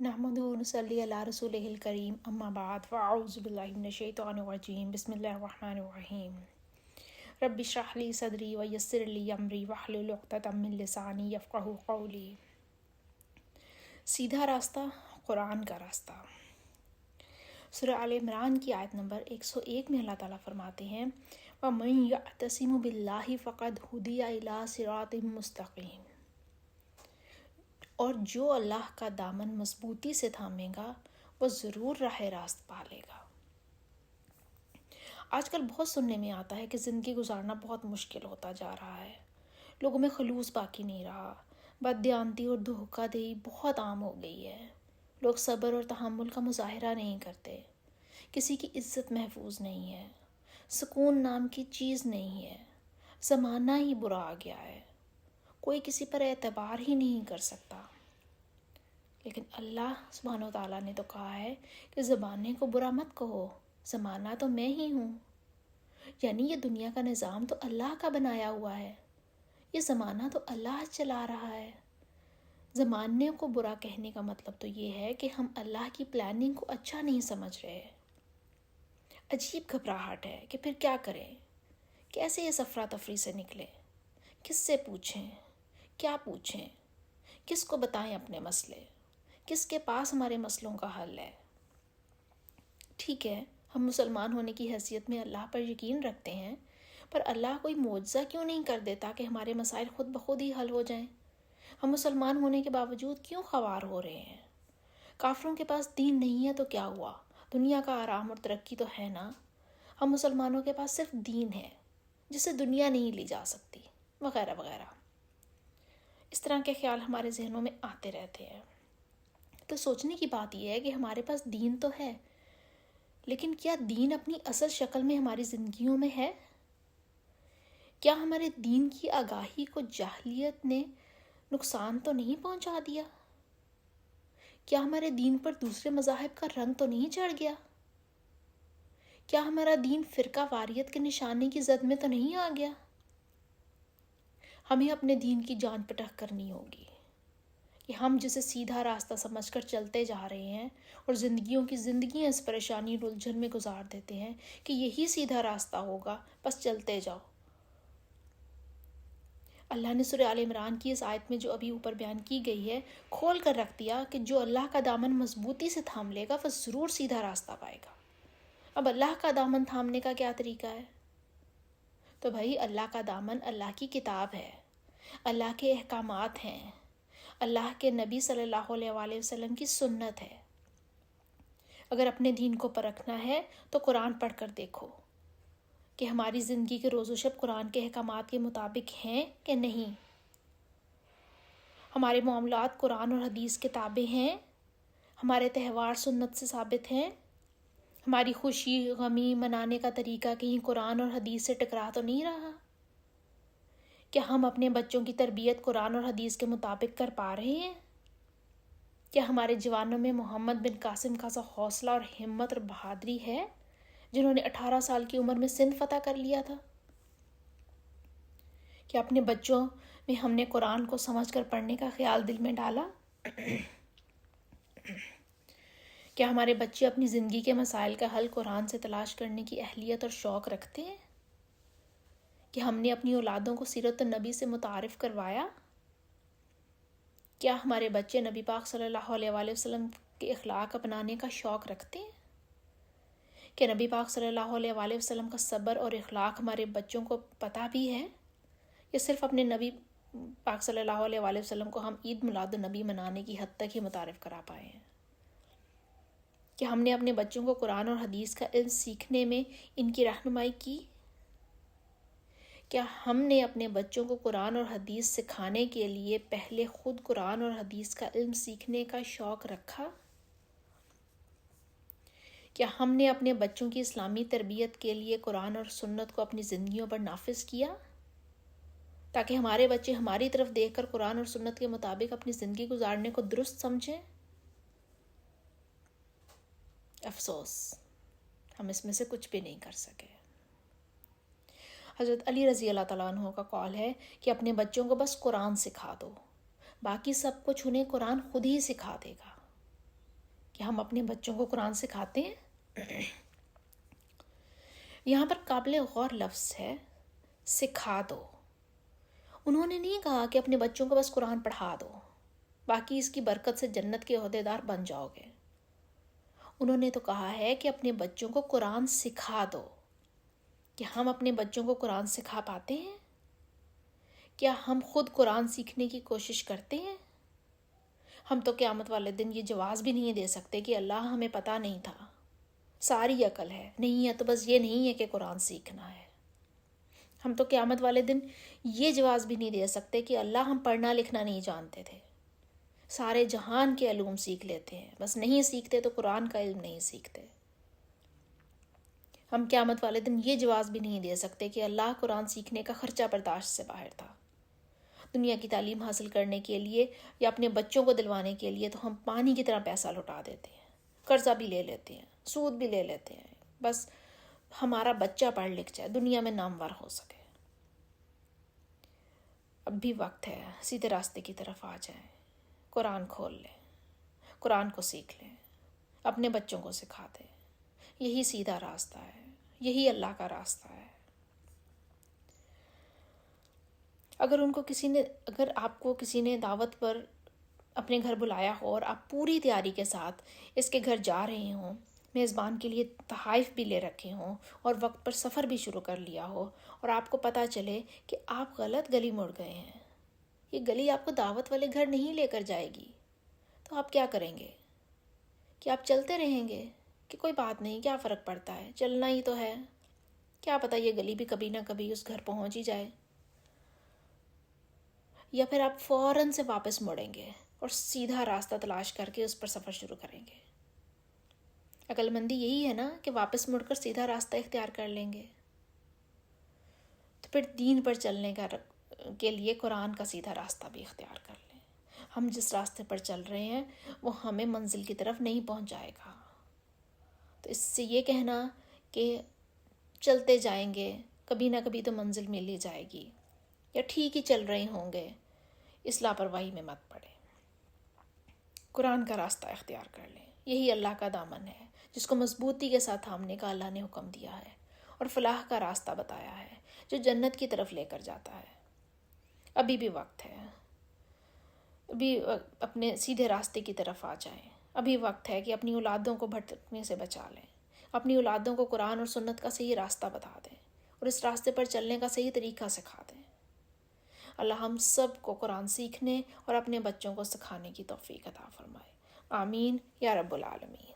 نحمد ونصلی علی رسول الکریم اما بعد فاعوذ باللہ من الشیطان الرجیم بسم اللہ الرحمن الرحیم رب اشرح لی صدری ویسر لی امری واحلل عقدۃ من لسانی یفقہوا قولی۔ سیدھا راستہ، قرآن کا راستہ۔ سورہ آل عمران کی آیت نمبر 101 میں اللہ تعالیٰ فرماتے ہیں وَمَن يَعْتَصِمْ بِاللَّهِ فَقَدْ هُدِيَ إِلَىٰ صِرَاطٍ مُسْتَقِيمٍ، اور جو اللہ کا دامن مضبوطی سے تھامے گا وہ ضرور راہ راست پا لے گا۔ آج کل بہت سننے میں آتا ہے کہ زندگی گزارنا بہت مشکل ہوتا جا رہا ہے، لوگوں میں خلوص باقی نہیں رہا، بددیانتی اور دھوکہ دہی بہت عام ہو گئی ہے، لوگ صبر اور تحمل کا مظاہرہ نہیں کرتے، کسی کی عزت محفوظ نہیں ہے، سکون نام کی چیز نہیں ہے، زمانہ ہی برا آ گیا ہے، کوئی کسی پر اعتبار ہی نہیں کر سکتا۔ لیکن اللہ سبحانہ و تعالیٰ نے تو کہا ہے کہ زمانے کو برا مت کہو، زمانہ تو میں ہی ہوں، یعنی یہ دنیا کا نظام تو اللہ کا بنایا ہوا ہے، یہ زمانہ تو اللہ چلا رہا ہے۔ زمانے کو برا کہنے کا مطلب تو یہ ہے کہ ہم اللہ کی پلاننگ کو اچھا نہیں سمجھ رہے، عجیب گھبراہٹ ہے کہ پھر کیا کریں، کیسے اس افراتفری سے نکلیں، کس سے پوچھیں، کیا پوچھیں، کس کو بتائیں اپنے مسئلے، کس کے پاس ہمارے مسئلوں کا حل ہے۔ ٹھیک ہے، ہم مسلمان ہونے کی حیثیت میں اللہ پر یقین رکھتے ہیں، پر اللہ کوئی معجزہ کیوں نہیں کر دیتا کہ ہمارے مسائل خود بخود ہی حل ہو جائیں؟ ہم مسلمان ہونے کے باوجود کیوں خوار ہو رہے ہیں؟ کافروں کے پاس دین نہیں ہے تو کیا ہوا، دنیا کا آرام اور ترقی تو ہے نا۔ ہم مسلمانوں کے پاس صرف دین ہے جسے دنیا نہیں لی جا سکتی، وغیرہ وغیرہ۔ اس طرح کے خیال ہمارے ذہنوں میں آتے رہتے ہیں۔ تو سوچنے کی بات یہ ہے کہ ہمارے پاس دین تو ہے، لیکن کیا دین اپنی اصل شکل میں ہماری زندگیوں میں ہے؟ کیا ہمارے دین کی آگاہی کو جاہلیت نے نقصان تو نہیں پہنچا دیا؟ کیا ہمارے دین پر دوسرے مذاہب کا رنگ تو نہیں چڑھ گیا؟ کیا ہمارا دین فرقہ واریت کے نشانے کی زد میں تو نہیں آ گیا؟ ہمیں اپنے دین کی جانچ پرکھ کرنی ہوگی کہ ہم جسے سیدھا راستہ سمجھ کر چلتے جا رہے ہیں اور زندگیاں اس پریشانی اور الجھن میں گزار دیتے ہیں کہ یہی سیدھا راستہ ہوگا، بس چلتے جاؤ۔ اللہ نے سورہ آل عمران کی اس آیت میں جو ابھی اوپر بیان کی گئی ہے کھول کر رکھ دیا کہ جو اللہ کا دامن مضبوطی سے تھام لے گا وہ ضرور سیدھا راستہ پائے گا۔ اب اللہ کا دامن تھامنے کا کیا طریقہ ہے؟ تو بھائی اللہ کا دامن اللہ کی کتاب ہے، اللہ کے احکامات ہیں، اللہ کے نبی صلی اللہ علیہ وآلہ وسلم کی سنت ہے۔ اگر اپنے دین کو پرکھنا ہے تو قرآن پڑھ کر دیکھو کہ ہماری زندگی کے روز و شب قرآن کے احکامات کے مطابق ہیں کہ نہیں، ہمارے معاملات قرآن اور حدیث کے تابع ہیں، ہمارے تہوار سنت سے ثابت ہیں، ہماری خوشی غمی منانے کا طریقہ کہیں قرآن اور حدیث سے ٹکرا تو نہیں رہا؟ کیا ہم اپنے بچوں کی تربیت قرآن اور حدیث کے مطابق کر پا رہے ہیں؟ کیا ہمارے جوانوں میں محمد بن قاسم کا سا حوصلہ اور ہمت اور بہادری ہے جنہوں نے 18 سال کی عمر میں سندھ فتح کر لیا تھا؟ کیا اپنے بچوں میں ہم نے قرآن کو سمجھ کر پڑھنے کا خیال دل میں ڈالا؟ کیا ہمارے بچے اپنی زندگی کے مسائل کا حل قرآن سے تلاش کرنے کی اہلیت اور شوق رکھتے ہیں؟ کہ ہم نے اپنی اولادوں کو سیرت النبی سے متعارف کروایا؟ کیا ہمارے بچے نبی پاک صلی اللہ علیہ وآلہ وسلم کے اخلاق اپنانے کا شوق رکھتے ہیں؟ کہ نبی پاک صلی اللہ علیہ وآلہ وسلم کا صبر اور اخلاق ہمارے بچوں کو پتہ بھی ہے، یا صرف اپنے نبی پاک صلی اللہ علیہ وآلہ وسلم کو ہم عید میلاد النبی منانے کی حد تک ہی متعارف کرا پائے ہیں؟ کہ ہم نے اپنے بچوں کو قرآن اور حدیث کا علم سیکھنے میں ان کی رہنمائی کی؟ کیا ہم نے اپنے بچوں کو قرآن اور حدیث سکھانے کے لیے پہلے خود قرآن اور حدیث کا علم سیکھنے کا شوق رکھا؟ کیا ہم نے اپنے بچوں کی اسلامی تربیت کے لیے قرآن اور سنت کو اپنی زندگیوں پر نافذ کیا تاکہ ہمارے بچے ہماری طرف دیکھ کر قرآن اور سنت کے مطابق اپنی زندگی گزارنے کو درست سمجھیں؟ افسوس، ہم اس میں سے کچھ بھی نہیں کر سکے۔ حضرت علی رضی اللہ تعالیٰ عنہ کا قول ہے کہ اپنے بچوں کو بس قرآن سکھا دو، باقی سب کچھ انہیں قرآن خود ہی سکھا دے گا۔ کہ ہم اپنے بچوں کو قرآن سکھاتے ہیں؟ یہاں پر قابل غور لفظ ہے سکھا دو۔ انہوں نے نہیں کہا کہ اپنے بچوں کو بس قرآن پڑھا دو، باقی اس کی برکت سے جنت کے عہدیدار بن جاؤ گے۔ انہوں نے تو کہا ہے کہ اپنے بچوں کو قرآن سکھا دو۔ کہ ہم اپنے بچوں کو قرآن سکھا پاتے ہیں؟ کیا ہم خود قرآن سیکھنے کی کوشش کرتے ہیں؟ ہم تو قیامت والے دن یہ جواز بھی نہیں دے سکتے کہ اللہ ہمیں پتہ نہیں تھا، ساری عقل ہے، نہیں ہے تو بس یہ نہیں ہے کہ قرآن سیکھنا ہے۔ ہم تو قیامت والے دن یہ جواز بھی نہیں دے سکتے کہ اللہ ہم پڑھنا لکھنا نہیں جانتے تھے، سارے جہان کے علوم سیکھ لیتے ہیں، بس نہیں سیکھتے تو قرآن کا علم نہیں سیکھتے۔ ہم قیامت والے دن یہ جواز بھی نہیں دے سکتے کہ اللہ قرآن سیکھنے کا خرچہ برداشت سے باہر تھا۔ دنیا کی تعلیم حاصل کرنے کے لیے یا اپنے بچوں کو دلوانے کے لیے تو ہم پانی کی طرح پیسہ لوٹا دیتے ہیں، قرضہ بھی لے لیتے ہیں، سود بھی لے لیتے ہیں، بس ہمارا بچہ پڑھ لکھ جائے، دنیا میں نامور ہو سکے۔ اب بھی وقت ہے سیدھے راستے کی طرف آ جائیں، قرآن کھول لیں، قرآن کو سیکھ لیں، اپنے بچوں کو سکھا دیں۔ یہی سیدھا راستہ ہے، یہی اللہ کا راستہ ہے۔ اگر آپ کو کسی نے دعوت پر اپنے گھر بلایا ہو اور آپ پوری تیاری کے ساتھ اس کے گھر جا رہے ہوں، میزبان کے لیے تحائف بھی لے رکھے ہوں اور وقت پر سفر بھی شروع کر لیا ہو، اور آپ کو پتہ چلے کہ آپ غلط گلی مڑ گئے ہیں، یہ گلی آپ کو دعوت والے گھر نہیں لے کر جائے گی، تو آپ کیا کریں گے؟ کہ آپ چلتے رہیں گے کہ کوئی بات نہیں، کیا فرق پڑتا ہے، چلنا ہی تو ہے، کیا پتہ یہ گلی بھی کبھی نہ کبھی اس گھر پہنچ ہی جائے؟ یا پھر آپ فوراً سے واپس مڑیں گے اور سیدھا راستہ تلاش کر کے اس پر سفر شروع کریں گے؟ عقل مندی یہی ہے نا کہ واپس مڑ کر سیدھا راستہ اختیار کر لیں گے۔ تو پھر دین پر چلنے کے لیے قرآن کا سیدھا راستہ بھی اختیار کر لیں۔ ہم جس راستے پر چل رہے ہیں وہ ہمیں منزل کی طرف نہیں پہنچائے گا، تو اس سے یہ کہنا کہ چلتے جائیں گے، کبھی نہ کبھی تو منزل مل ہی جائے گی، یا ٹھیک ہی چل رہے ہوں گے، اس لاپرواہی میں مت پڑے۔ قرآن کا راستہ اختیار کر لیں، یہی اللہ کا دامن ہے جس کو مضبوطی کے ساتھ تھامنے کا اللہ نے حکم دیا ہے، اور فلاح کا راستہ بتایا ہے جو جنت کی طرف لے کر جاتا ہے۔ ابھی بھی وقت ہے، ابھی اپنے سیدھے راستے کی طرف آ جائیں۔ ابھی وقت ہے کہ اپنی اولادوں کو بھٹکنے سے بچا لیں، اپنی اولادوں کو قرآن اور سنت کا صحیح راستہ بتا دیں اور اس راستے پر چلنے کا صحیح طریقہ سکھا دیں۔ اللہ ہم سب کو قرآن سیکھنے اور اپنے بچوں کو سکھانے کی توفیق عطا فرمائے۔ آمین یا رب العالمین۔